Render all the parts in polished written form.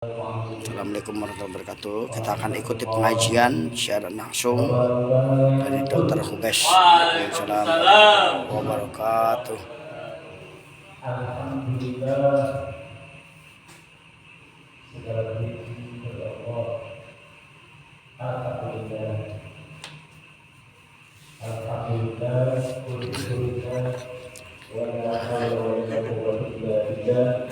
Assalamualaikum warahmatullahi wabarakatuh. Kita akan ikuti pengajian secara langsung dari Dr. Hubes. Waalaikumsalam warahmatullahi wabarakatuh. Alhamdulillah, segala puji kepada Allah. Alhamdulillah, alhamdulillah, alhamdulillah, wa la hawla wa la quwwata illa billah.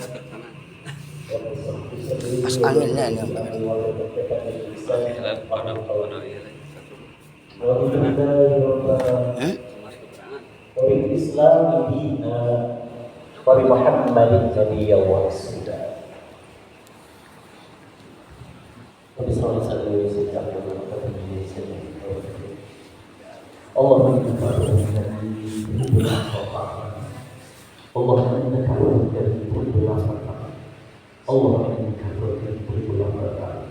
Mas anginnya ini yang Allah innaka tuhibbul afwa.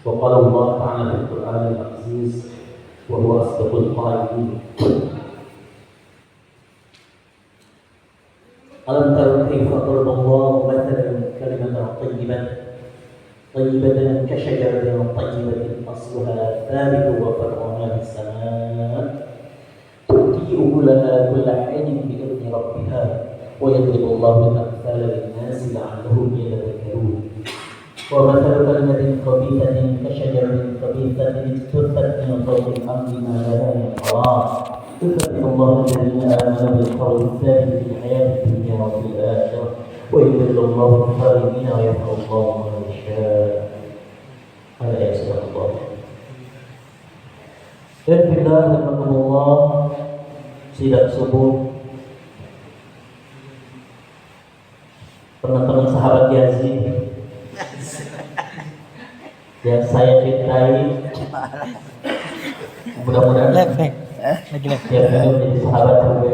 Wa qala Allah ta'ala fil Qur'anil Aziz wa huwa asdaqul qa'ilin. Alam tara kayfa daraba Allahu mathalan kalimatan tayyibatan kashajaratin tayyibatin asluha thabitun wa far'uha fis samaa tu'ti ukulaha kulla 'ainin bi idzni rabbiha wa yadribu Allahu al-amthala lin-nasi la'allahum yatadhakkarun. Wa mathalu kalimatin khabithatin kashajaratin khabithatin ijtuthat min fawqi al-ardi ma laha min qarar. Yuthabbitu Allahu alladhina amanu bil-qawli ath-thabiti fil hayati ad-dunya wa fil akhirah wa yudhillu Allahu adh-dhalimina wa yarfa'u Allahu man yasha'. Hada yasirullah. Dan billah rahmatullah sidang subuh teman-teman sahabat Yazid yang saya cintai, mudah-mudahan yang menjadi sahabat juga.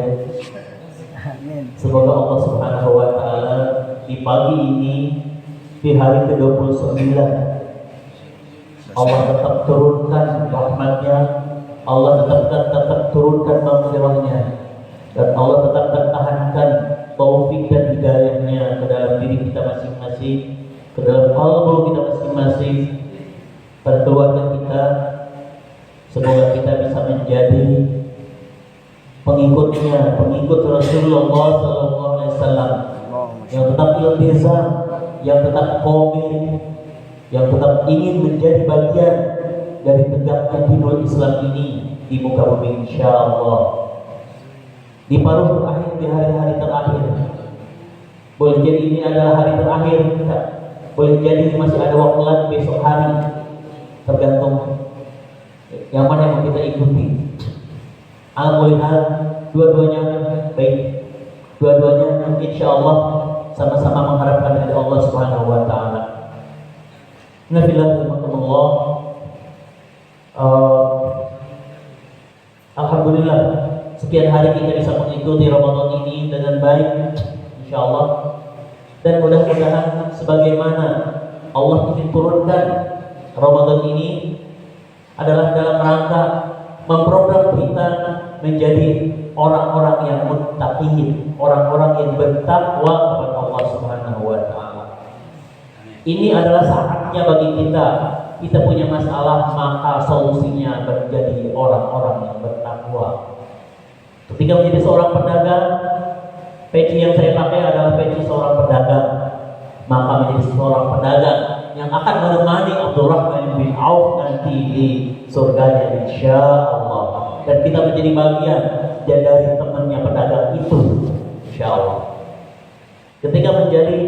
Semoga Allah Subhanahu wa Ta'ala di pagi ini, di hari ke-29, Allah tetap turunkan rahmatnya, Allah tetap turunkan maghfirahnya, dan Allah tetap pertahankan taufik dan hidayahnya ke dalam diri kita masing-masing, ke dalam qalbu kita masing-masing, pada keluarga kita. Semoga kita bisa menjadi pengikutnya, pengikut Rasulullah SAW yang tetap iltizam, yang tetap komit, yang tetap ingin menjadi bagian dari tegaknya dinul Islam ini di muka bumi, insyaallah. Di paruh berakhir, di hari-hari terakhir. Boleh jadi ini adalah hari terakhir kita, boleh jadi masih ada waktu lagi besok hari, tergantung yang mana yang kita ikuti. Alhamdulillah, dua-duanya baik, dua-duanya insya Allah sama-sama mengharapkan dari Allah Subhanahu wa Ta'ala. Nabilah, alhamdulillah, sekian hari kita bisa mengikuti Ramadan ini dengan baik, insya Allah. Dan mudah-mudahan sebagaimana Allah ingin turunkan Ramadan ini adalah dalam rangka memprogram kita menjadi orang-orang yang muttaqin, orang-orang yang bertakwa kepada Allah Subhanahu wa Ta'ala. Ini adalah saatnya bagi kita punya masalah, maka solusinya menjadi orang-orang yang bertakwa. Ketika menjadi seorang pedagang, peci yang saya pakai adalah peci seorang pedagang, maka menjadi seorang pedagang yang akan menemani Abdurrahman bin Auf nanti di surganya, insya Allah. Dan kita menjadi bagian dari temannya pedagang itu, insya Allah. Ketika menjadi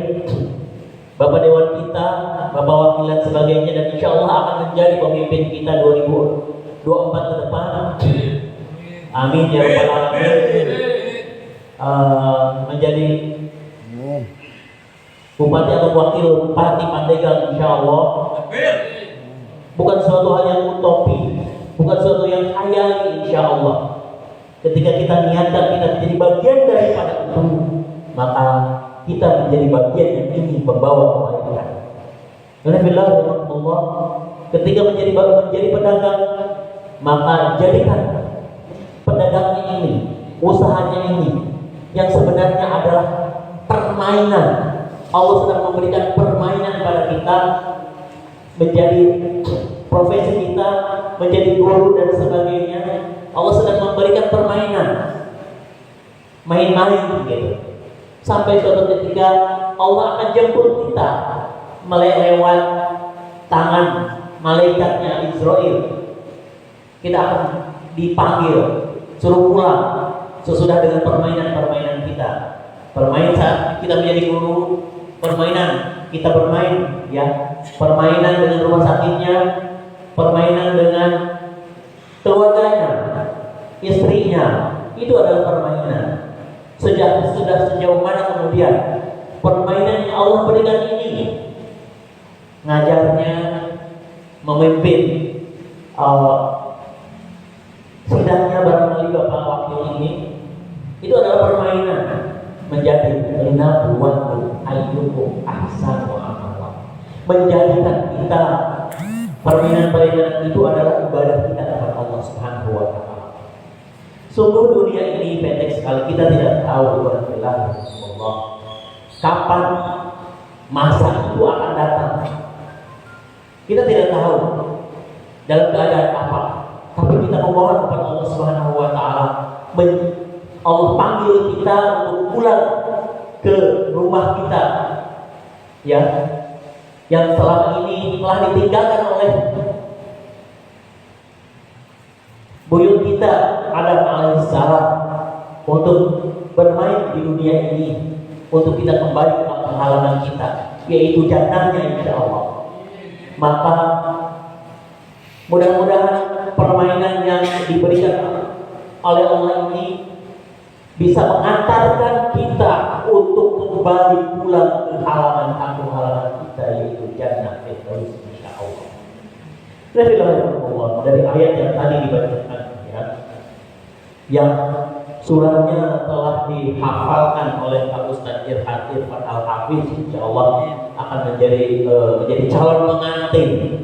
Bapak Dewan kita, Bapak Wakil dan sebagainya, dan insya Allah akan menjadi pemimpin kita 2024 ke depan. Amin ya rabbal alamin. Menjadi bupati atau wakil bupati Pandeglang, insya Allah bukan suatu hal yang utopi, bukan suatu yang khayali, insya Allah. Ketika kita niatkan kita menjadi bagian daripada itu, maka kita menjadi bagian yang ingin membawa kebaikan. Alhamdulillah, Allah. Ketika menjadi pedagang, maka jadikan pedagangnya ini, usahanya ini, yang sebenarnya adalah permainan. Allah sedang memberikan permainan pada kita, menjadi profesi kita, menjadi guru dan sebagainya. Allah sedang memberikan permainan, main-main gitu. Sampai suatu ketika Allah akan jemput kita lewat tangan malaikatnya Israel. Kita akan dipanggil, suruh pulang sesudah dengan permainan-permainan kita. Permainan saat kita menjadi guru, permainan kita bermain, ya, permainan dengan rumah sakitnya, permainan dengan keluarganya, istrinya, itu adalah permainan. Sudah sejauh mana kemudian permainan yang Allah berikan ini, ngajarnya, memimpin, sidangnya barangkali Bapak wakil ini, itu adalah permainan. Menjadi linabluwakum ayyukum ahsanu amala. Menjadikan kita, permainan-permainan itu adalah ibadah kita kepada Allah Subhanahu wa taala. Sungguh dunia ini pendek sekali, kita tidak tahu Allah kapan masa itu akan datang. Kita tidak tahu dalam keadaan apa, tapi kita memohon kepada Allah Subhanahu wa taala. Allah panggil kita untuk pulang ke rumah kita, ya, yang selama ini telah ditinggalkan oleh buyut kita Adam alaihissalam untuk bermain di dunia ini, untuk kita kembali ke halaman kita, yaitu jannahnya insyaallah. Maka mudah-mudahan permainan yang diberikan oleh Allah ini bisa mengantarkan kita untuk kembali pulang ke halaman kita, yaitu jannah firdaus insyaallah. Dari ayat yang tadi dibacakan, ya, yang surahnya telah dihafalkan oleh Pak Ustaz Irfan Al-Hafiz, insyaallah akan menjadi calon pengantin,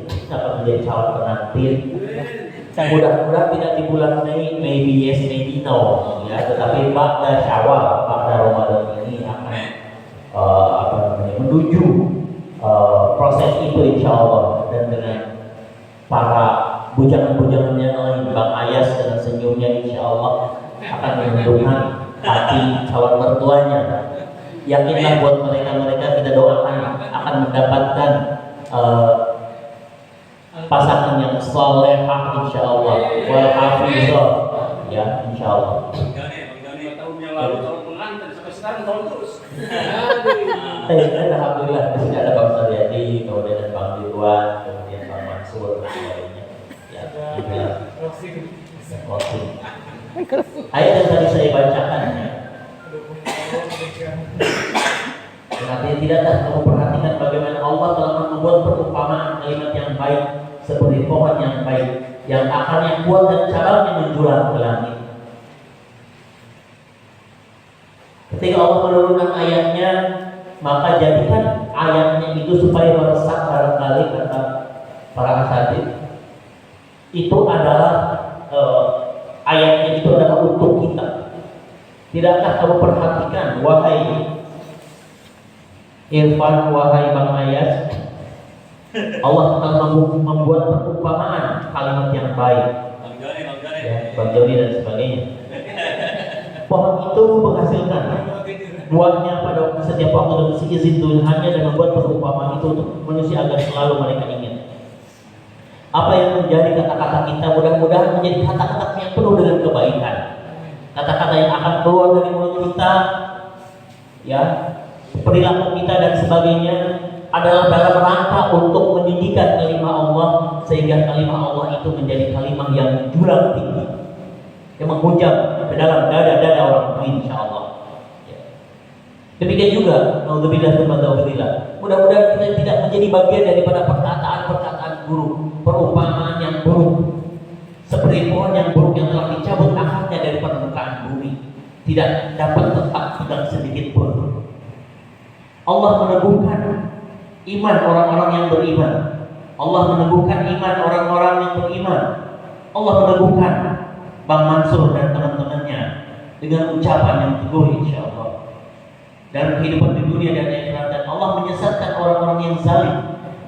Mudah-mudahan tidak di bulan Mei, maybe yes, maybe no, ya. Tetapi pada Syawal, pada Ramadan ini akan menuju proses itu insya Allah. Dan dengan para bujangan-bujangan yang lain, Bang Ayas dengan senyumnya insya Allah akan menentukan hati calon mertuanya. Yakinlah buat mereka kita doakan akan mendapatkan pasangan yang salehah insyaallah, wal hafizah, ya insyaallah. Bang tahun yang lalu tahun pengantin sampai sekarang tahun terus. Alhamdulillah di sini ada Bang Saryadi, kemudian ada Bang Ridwan, kemudian Bang Mansur dan lainnya. Ya, ayat yang tadi saya bacakan, ya. Artinya tidakkah kamu perhatikan bagaimana Allah telah membuat perumpamaan kalimat yang baik seperti pohon yang baik yang akarnya kuat dan cabangnya menjulang ke langit. Ketika Allah menurunkan ayatnya, maka jadikan ayatnya itu supaya meresap barangkali, kata para asatidz. Itu adalah ayatnya itu adalah untuk kita. Tidakkah kamu perhatikan, wahai Irfan, wahai Bang Ayas, Allah telah membuat perumpamaan kalimat yang baik, ya, Bang Joni dan sebagainya. Pohon itu menghasilkan buahnya pada setiap waktu dan seizin Tuhannya, dan membuat perumpamaan itu untuk manusia agar selalu mereka ingat. Apa yang menjadi kata-kata kita, mudah-mudahan menjadi kata-kata yang penuh dengan kebaikan, kata-kata yang akan keluar dari mulut kita, ya, perilaku kita dan sebagainya adalah dalam rangka untuk meninggikan kalimat Allah, sehingga kalimat Allah itu menjadi kalimat yang menjulang tinggi, yang menghujam ke dalam dada-dada orang mukmin insyaallah. Ya. Demikian juga, naudzubillah, mudah-mudahan kita tidak menjadi bagian daripada perkataan-perkataan buruk, perumpamaan yang buruk, seperti pohon yang buruk yang telah dicabut akarnya dari permukaan bumi, tidak dapat tetap tinggal sedikit pun. Allah meneguhkan iman orang-orang yang beriman. Allah meneguhkan iman orang-orang yang beriman. Allah meneguhkan Bang Mansur dan teman-temannya dengan ucapan yang teguh insyaallah. dalam kehidupan di dunia dan akhirat, dan Allah menyesatkan orang-orang yang zalim.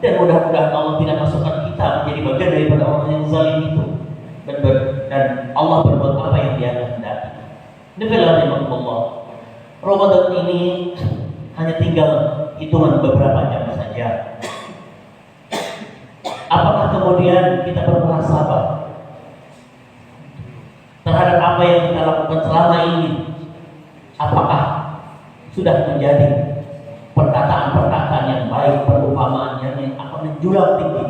Dan mudah-mudahan Allah tidak masukkan kita menjadi bagian daripada orang yang zalim itu. Dan Allah berbuat apa yang Dia kehendaki. Bismillahirrahmanirrahim. Ramadan ini hanya tinggal hitungan beberapa jam saja. Apakah kemudian kita bermuhasabah terhadap apa yang kita lakukan selama ini? Apakah sudah menjadi perkataan-perkataan yang baik, perumpamaan yang akan menjulang tinggi,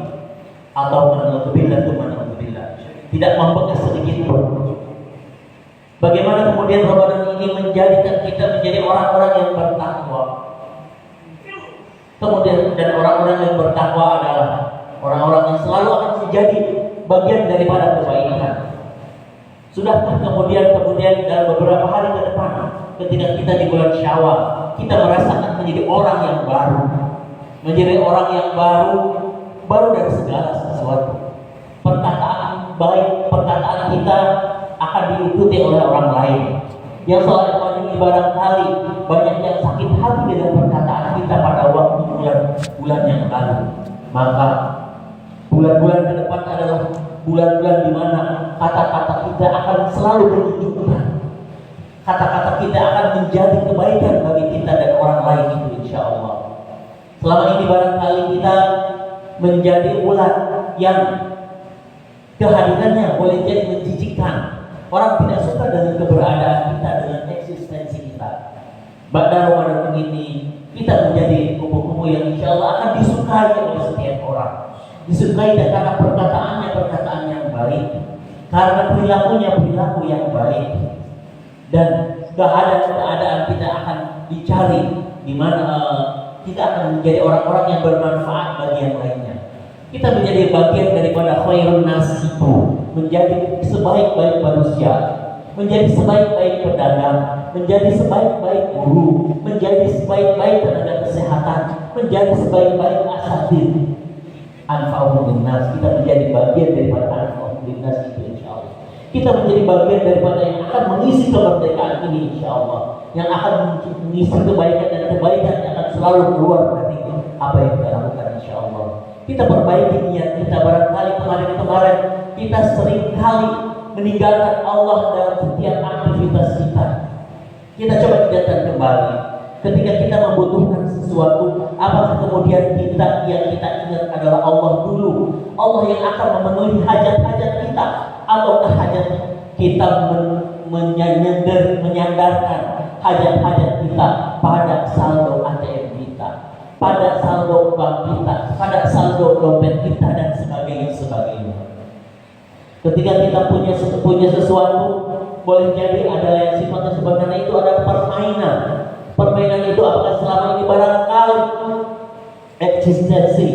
atau menauzubillah tidak membekas sedikit pun? Bagaimana kemudian Ramadan ini menjadikan kita menjadi orang-orang yang bertakwa? Kemudian, dan orang-orang yang bertakwa adalah orang-orang yang selalu akan menjadi bagian daripada kebaikan. Sudahkah kemudian dalam beberapa hari ke depan, ketika kita di bulan Syawal, kita merasakan menjadi orang yang baru, menjadi orang yang baru dari segala sesuatu. Perkataan baik, perkataan kita akan diikuti oleh orang lain. Yang soal ini barangkali banyak yang sakit hati dengan perkataan kita pada waktu bulan-bulan yang lalu. Maka bulan-bulan ke depan adalah bulan-bulan di mana kata-kata kita akan selalu menunjukkan, kata-kata kita akan menjadi kebaikan bagi kita dan orang lain itu, insya Allah. Selama ini barangkali kita menjadi bulan yang kehadirannya boleh jadi menjijikkan. Orang tidak suka dengan keberadaan kita, dengan eksistensi kita. Pada Ramadan ini kita menjadi kupu-kupu yang insya Allah akan disukai oleh setiap orang. Disukai karena perkataan yang baik, karena perilaku yang baik, dan keadaan kita akan dicari di mana kita akan menjadi orang-orang yang bermanfaat bagi yang lainnya. Kita menjadi bagian daripada khairun nas itu, menjadi sebaik-baik manusia, menjadi sebaik-baik pedagang, menjadi sebaik-baik guru, menjadi sebaik-baik tenaga kesehatan, menjadi sebaik-baik asatidz. Anfa'uhum linnas, kita menjadi bagian daripada anfa'uhum linnas itu, insyaallah. Kita menjadi bagian daripada yang akan mengisi kemerdekaan ini, insyaallah, yang akan mengisi kebaikan, dan kebaikan yang akan selalu keluar dari apa yang kita lakukan, insyaallah. Kita perbaiki niat kita. Barangkali kemarin kita sering kali meninggalkan Allah dalam setiap aktivitas kita. Kita coba ingatkan kembali. Ketika kita membutuhkan sesuatu, apakah kemudian yang kita ingat adalah Allah dulu? Allah yang akan memenuhi hajat-hajat kita, ataukah hajat kita menyandarkan hajat-hajat kita pada saldo ATM kita, pada saldo bank kita, pada saldo dompet kita, dan sebagainya. Ketika kita punya sesuatu, boleh jadi adalah yang sifatnya sebenarnya itu adalah permainan. Permainan itu apakah selama ini barangkali eksistensi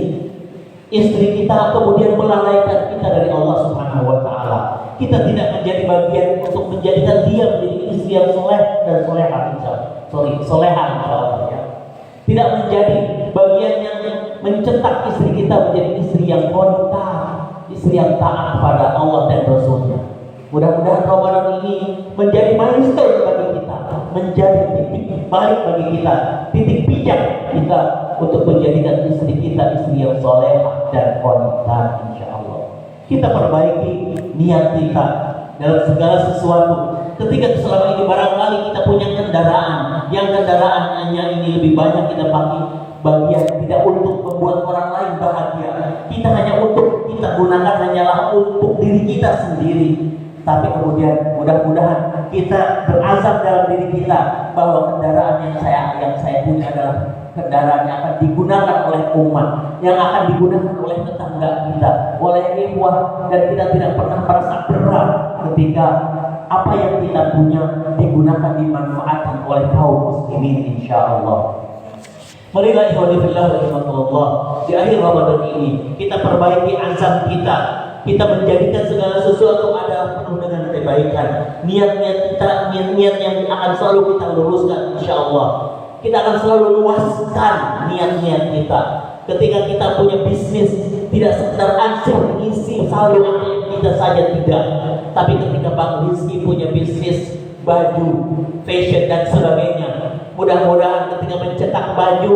istri kita kemudian melalaikan kita dari Allah Subhanahu wa Ta'ala. Kita tidak menjadi bagian untuk menjadikan dia menjadi istri yang soleh dan solehah, solehah, ya. Tidak menjadi bagian yang mencetak istri kita menjadi istri yang qanidah, istri yang taat pada Allah dan Rasulnya. Mudah-mudahan Ramadan ini menjadi milestone bagi kita, menjadi titik balik bagi kita, titik pijak kita untuk menjadikan istri kita istri yang solehah dan qanidah, insyaallah. Kita perbaiki niat kita dalam segala sesuatu. Ketika selama ini barangkali kita punya kendaraan, yang kendaraannya ini lebih banyak kita pakai bagian tidak untuk membuat orang lain bahagia. Kita hanya untuk kita gunakan hanyalah untuk diri kita sendiri. Tapi kemudian mudah-mudahan kita berazam dalam diri kita bahwa kendaraan yang saya punya adalah kendaraan yang akan digunakan oleh umat, yang akan digunakan oleh tetangga kita, oleh ikhwah, dan kita tidak pernah merasa berat ketika apa yang kita punya digunakan, dimanfaatkan oleh kaum muslimin, insyaallah. Marilah ikhwanillah rahimakumullah, di akhir Ramadan ini kita perbaiki azam kita. Kita menjadikan segala sesuatu adalah penuh dengan kebaikan. Niat-niat kita, niat-niat yang akan selalu kita luruskan, insyaallah. Kita akan selalu luaskan niat-niat kita. Ketika kita punya bisnis, tidak sekedar ansih mengisi saldo kita saja, tidak. Tapi ketika Bang Rizky punya bisnis baju, fashion dan sebagainya, Mudah-mudahan ketika mencetak baju,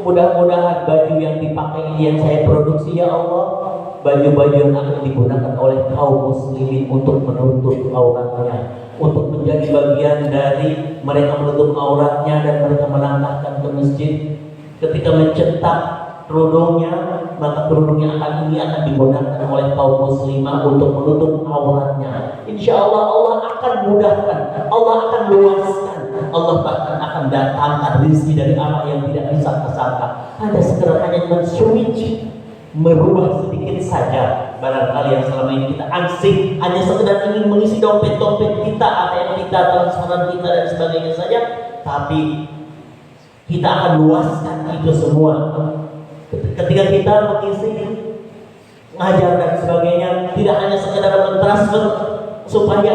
mudah-mudahan baju yang dipakai ini yang saya produksi ya Allah, baju-baju yang akan digunakan oleh kaum muslimin untuk menutup auratnya, untuk menjadi bagian dari mereka menutup auratnya dan mereka melangkahkan ke masjid. Ketika mencetak kerudungnya, maka kerudungnya ini akan digunakan oleh kaum muslimah untuk menutup auratnya. Insya Allah Allah akan mudahkan, Allah akan luaskan, Allah bahkan akan datangkan rezeki dari arah yang tidak bisa tersangka. Hanya sekedar hanya men-switch, merubah sedikit saja. Barangkali yang selama ini kita ansih hanya sekedar ingin mengisi dompet-dompet kita, ATM kita, transferan kita dan sebagainya saja, tapi kita akan luaskan itu semua. Ketika kita mengisi ngajar dan sebagainya, tidak hanya sekedar mentransfer supaya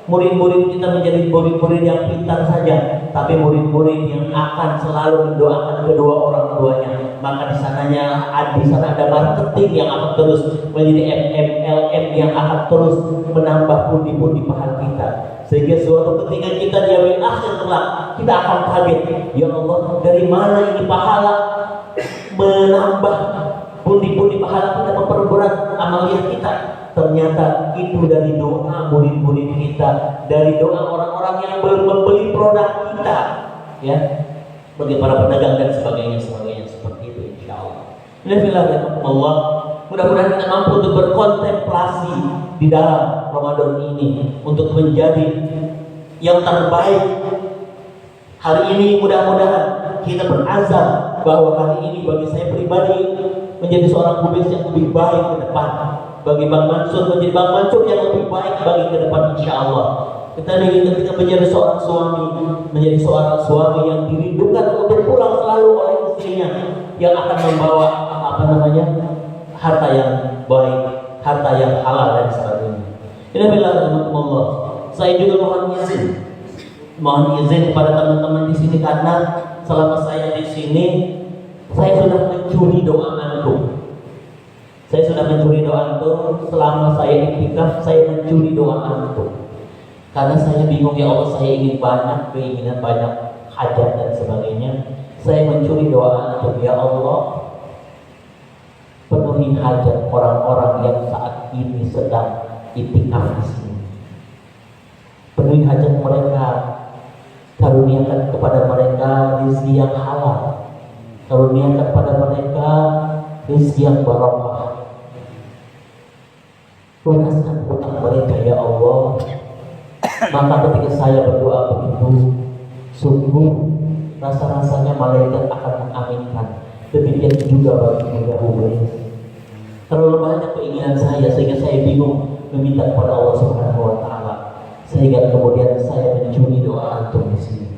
murid-murid kita menjadi murid-murid yang pintar saja, tapi murid-murid yang akan selalu mendoakan kedua orang tuanya. Maka di sana ada marketing yang akan terus menjadi MLM yang akan terus menambah pundi-pundi pahala kita, sehingga suatu ketika kita di yaumil akhir kelak kita akan kaget, ya Allah, dari mana ini pahala menambah pundi-pundi pahala kita, memperberat amalia kita. Ternyata itu dari doa murid-murid kita, dari doa orang-orang yang membeli produk kita, ya, bagi para pedagang dan sebagainya seperti itu, insya Allah. Allah, mudah-mudahan kita mampu untuk berkontemplasi di dalam Ramadan ini untuk menjadi yang terbaik. Hari ini mudah-mudahan kita berazam bahwa hari ini bagi saya pribadi menjadi seorang kubis yang lebih baik ke depan. Bagi Bang Mansur menjadi Bang Mansur yang lebih baik bagi ke depan, insya Allah. Kita ingin ketika menjadi seorang suami, menjadi seorang suami yang dirindukan untuk pulang selalu oleh istrinya, yang akan membawa harta yang baik, harta yang halal dan sebagainya. Ini Allah. Saya juga mohon izin kepada teman-teman di sini, karena selama saya di sini saya sudah mencuri doa antum. Saya sudah mencuri doa antum selama saya iktikaf, saya mencuri doa antum. Karena saya bingung, ya Allah, saya ingin banyak keinginan, banyak hajat dan sebagainya. Saya mencuri doa antum, ya Allah, penuhi hajat orang-orang yang saat ini sedang iktikaf di sini. Penuhi hajat mereka, karuniakan kepada mereka rezeki yang halal, karuniakan kepada mereka rezeki yang barokah. Lunaskan hutang mereka, ya Allah. Maka ketika saya berdoa begitu, sungguh rasa-rasanya malaikat akan mengaminkan. Demikian juga bagi Mudah-Mudahan. Terlalu banyak keinginan saya sehingga saya bingung meminta kepada Allah Subhanahu wa Ta'ala, sehingga kemudian saya mencuri doa antum di sini.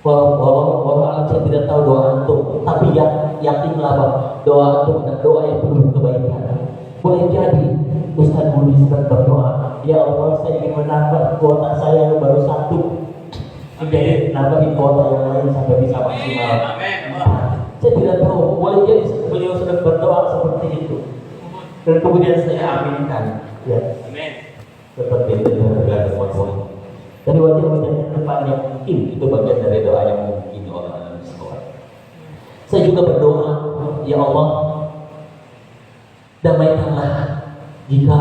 Walau saya tidak tahu doa antum, tapi yakinlah bahwa doa antum adalah doa yang penuh kebaikan. Boleh jadi Ustaz Budi sedang berdoa, ya Allah, saya ingin menambah kuota saya yang baru 1, jadi nambahin kuota yang lain sampai bisa maksimal. Saya tidak tahu, boleh jadi beliau sedang berdoa seperti itu, dan kemudian saya aminkan, ya. Seperti itu yang berlaku semua. Dari wajah-wajah depan yang mungkin itu bagian dari doa yang mungkin orang sekolah. Saya juga berdoa, ya Allah, damaikanlah jika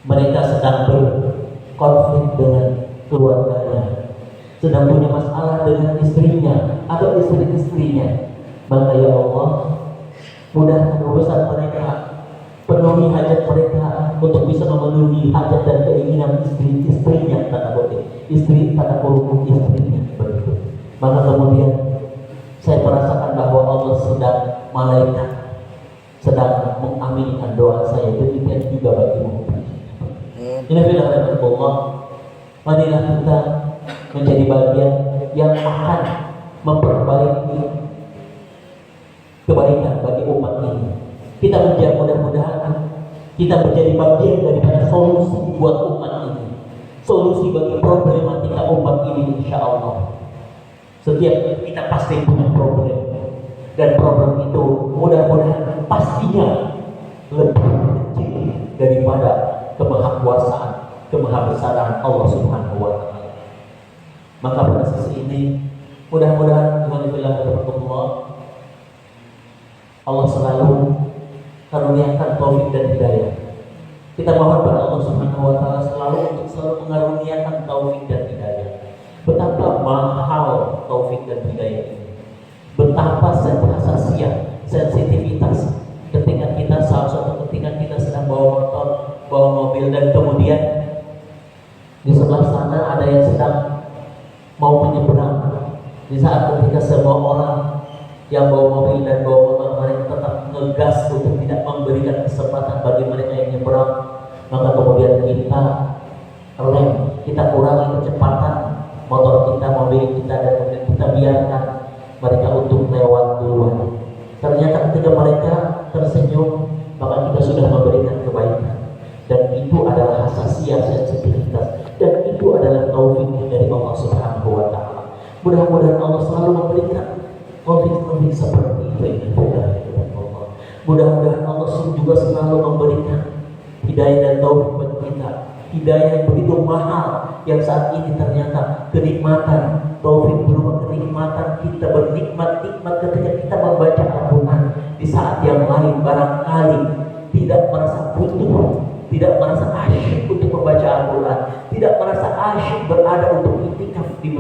mereka sedang berkonflik dengan keluarganya, sedang punya masalah dengan istrinya atau istri-istrinya, maka ya Allah, mudahkan urusan mereka, penuhi hajat mereka untuk bisa memenuhi hajat dan keinginan istri-istrinya, istri istrinya begitu. Maka kemudian saya merasakan bahwa Allah malaikat sedang mengaminkan doa saya. Demikian juga bagimu. Ini firman Allah. Marilah kita menjadi bagian yang akan memperbaiki kebaikan bagi umat ini. Kita menjadi, mudah-mudahan kita menjadi bagian daripada solusi buat umat ini, solusi bagi problematika umat ini, insya Allah. Setiap kita pasti punya problem, dan problem itu mudah-mudahan pastinya lebih kecil daripada kemahakuasaan, kemahabesaran Allah Subhanahu wa Ta'ala. Maka pada sisi ini Mudah-mudahan Allah selalu karuniakan taufik dan hidayah. Kita mohon pada Allah Subhanahu wa taala selalu mengaruniakan taufik dan hidayah. Betapa mahal taufik dan hidayah ini. Betapa sensitivitas ketika kita suatu ketika kita sedang bawa motor, bawa mobil, dan kemudian di sebelah sana ada yang sedang mau menyeberang. Di saat ketika semua orang yang bawa mobil dan bawa motor mereka tetap ngegas untuk tidak memberikan kesempatan bagi mereka yang nyeberang, maka kemudian kita rem, kita kurangi kecepatan motor kita, mobil kita, dan kemudian kita biarkan mereka untuk lewat duluan. Ternyata ketika mereka tersenyum, maka kita sudah memberikan kebaikan, dan itu adalah hasasiyah, sensitivitas, dan itu adalah taufik dari Allah Subhanahu wa taala. Mudah-mudahan Allah selalu memberikan taufik seperti itu. Mudah-mudahan Allah juga selalu memberikan hidayah dan taufik bagi kita. Hidayah yang begitu mahal, yang saat ini ternyata kenikmatan taufik berupa kenikmatan kita bernikmat-nikmat ketika kita membaca Al-Quran. Di saat yang lain barangkali tidak merasa butuh, tidak merasa asyik untuk membaca Al-Quran, tidak merasa asyik berada untuk iktikaf di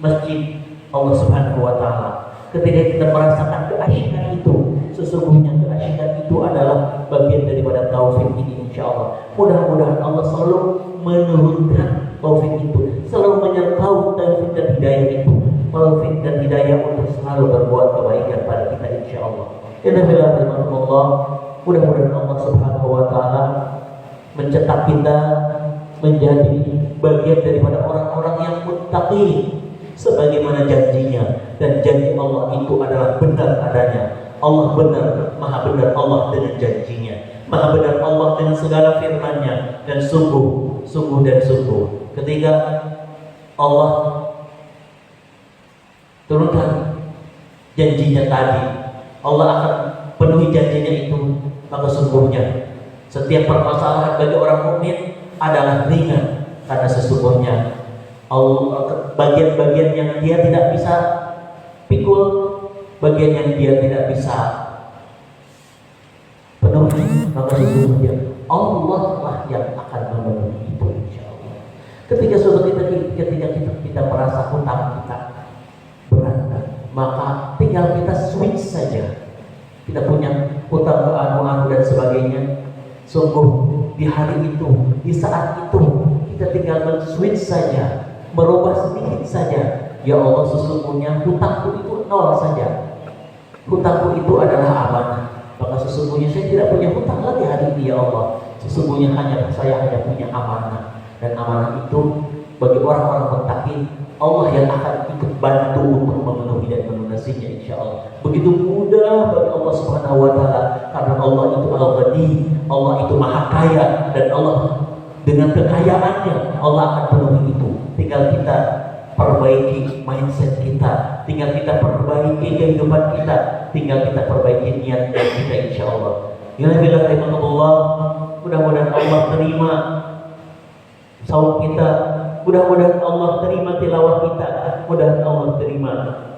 masjid Allah Subhanahu wa taala. Ketika kita merasakan keasyikan itu, sesungguhnya keasyikan itu adalah bagian daripada taufik ini, insyaallah. Mudah-mudahan Allah selalu menurunkan taufik itu, selalu menyertai taufik dan hidayah itu, taufik dan hidayah untuk selalu berbuat kebaikan pada kita, insyaallah. Innallaha, mudah-mudahan Allah Subhanahu wa taala mencetak kita menjadi bagian daripada orang-orang yang muttaqin sebagaimana janjinya, dan janji Allah itu adalah benar adanya. Allah benar, maha benar Allah dengan janjinya, maha benar Allah dengan segala firman-Nya, dan sungguh ketika Allah turunkan janjinya tadi, Allah akan penuhi janjinya itu, maka sungguhnya setiap permasalahan bagi orang mukmin adalah ringan, karena sesungguhnya Allah, bagian-bagian yang dia tidak bisa pikul, bagian yang dia tidak bisa penuhi, maka sesungguhnya Allah lah yang akan memenuhi itu, insyaallah. Ketika kita merasa hutang kita berat, maka tinggal kita switch saja. Kita punya hutang ke anu dan sebagainya. Sungguh di hari itu, di saat itu, kita tinggal men-switch saja, merubah sedikit saja. Ya Allah, sesungguhnya hutangku itu 0 saja. Hutangku itu adalah amanah. Maka sesungguhnya saya tidak punya hutang lagi hari ini, ya Allah. Sesungguhnya saya hanya punya amanah. Dan amanah itu bagi orang-orang muttaqin, Allah yang akan ikut bantu untuk memenuhi dan melunasinya, insyaallah. Begitu mudah bagi Allah Subhanahu wa taala, karena Allah itu Al-Ghani, Allah itu Maha Kaya, dan Allah dengan kekayaannya Allah akan penuhi itu. Tinggal kita perbaiki mindset kita, tinggal kita perbaiki kehidupan kita, tinggal kita perbaiki niat kita, insyaallah. Alhamdulillah, mudah-mudahan Allah terima saum kita, mudah-mudahan Allah terima tilawah kita, mudah-mudahan Allah terima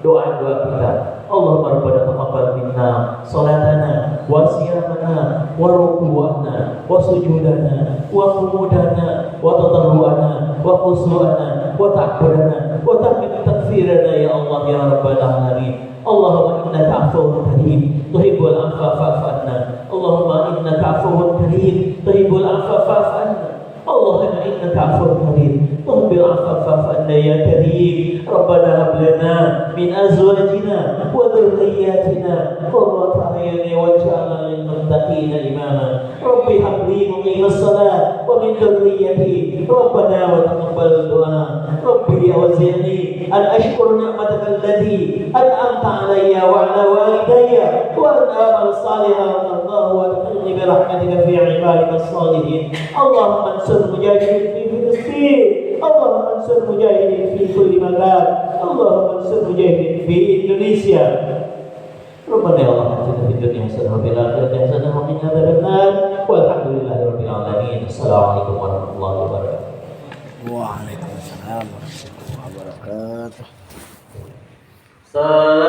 doa-doa kita. Allahumma rabbana taqabbal minna salatana wa siyamana wa ruku'ana wa sujudana wa qudana wa tadarruana wa khusu'ana wa ta'budana wa tamin takfirana ya Allah ya rabbal alamin. Allahumma innaka afuwwun karim tuhibbul afwa fa'fu anna. Allahumma innaka afuwwun karim tuhibbul afwa fa'fu anna. Allahumma innaka afuwwun karim tuhibbul afwa fa'fu anna ya karim. Rabbana hab lana min azwajina wa dhurriyyatina qurrata a'yun waj'alna lil muttaqina imama. Rabbi hab li muqimas salat wa min dhurriyyati Rabbana wa taqabbal du'a. Rabbi awzi'ni an ashkura ni'mataka allati an'amta 'alayya wa 'ala walidayya wa an a'mal salihan Allah wa adkhilni bi rahmatika fi 'ibadika as-salihin. Allahumma ansur mujahidin fi Filistin, Allahumma ansur mujahidin fi kulli makan, Allahumma ansur mujahidin fi Indonesia. Rabbana ya Allah, atina fid dunya hasanah wa fil akhirati hasanah wa qina adzabannar. Walhamdulillahi rabbil alamin. Assalamualaikum warahmatullahi wabarakatuh. Waalaikumsalam warahmatullahi wabarakatuh. Salam